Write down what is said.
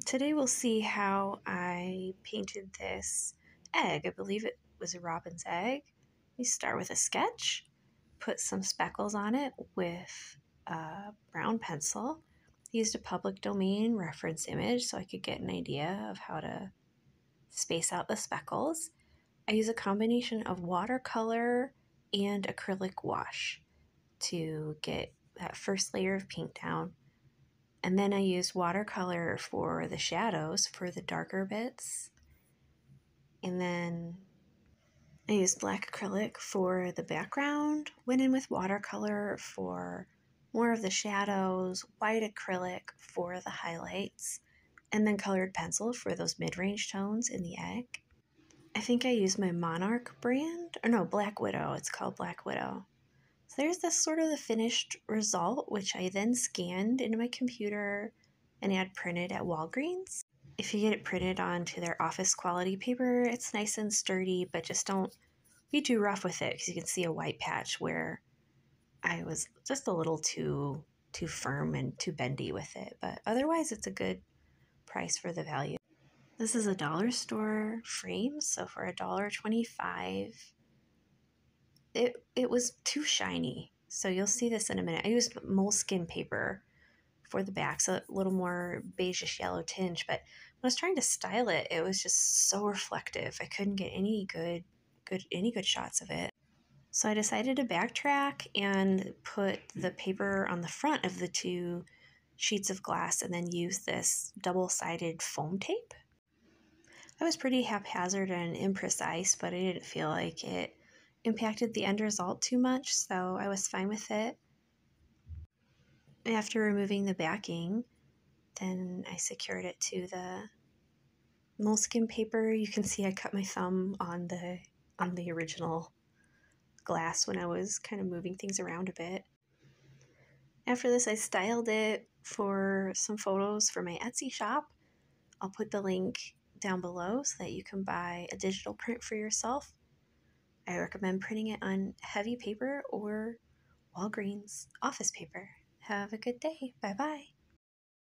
Today we'll see how I painted this egg. I believe it was a robin's egg. We start with a sketch, put some speckles on it with a brown pencil. I used a public domain reference image so I could get an idea of how to space out the speckles. I use a combination of watercolor and acrylic wash to get that first layer of paint down. And then I used watercolor for the shadows, for the darker bits. And then I used black acrylic for the background, went in with watercolor for more of the shadows, white acrylic for the highlights, and then colored pencil for those mid-range tones in the egg. I think I used my Monarch brand, or no, Black Widow. It's called Black Widow. So there's this sort of the finished result, which I then scanned into my computer and had printed at Walgreens. If you get it printed onto their office quality paper, it's nice and sturdy, but just don't be too rough with it because you can see a white patch where I was just a little too firm and too bendy with it. But otherwise, it's a good price for the value. This is a dollar store frame, so for $1.25, it was too shiny. So you'll see this in a minute. I used moleskin paper for the back, so a little more beigeish yellow tinge, but when I was trying to style it, it was just so reflective. I couldn't get any good shots of it. So I decided to backtrack and put the paper on the front of the two sheets of glass and then use this double-sided foam tape. I was pretty haphazard and imprecise, but I didn't feel like it impacted the end result too much, so I was fine with it. After removing the backing, then I secured it to the moleskin paper. You can see I cut my thumb on the original glass when I was kind of moving things around a bit. After this, I styled it for some photos for my Etsy shop. I'll put the link down below so that you can buy a digital print for yourself. I recommend printing it on heavy paper or Walgreens office paper. Have a good day. Bye-bye.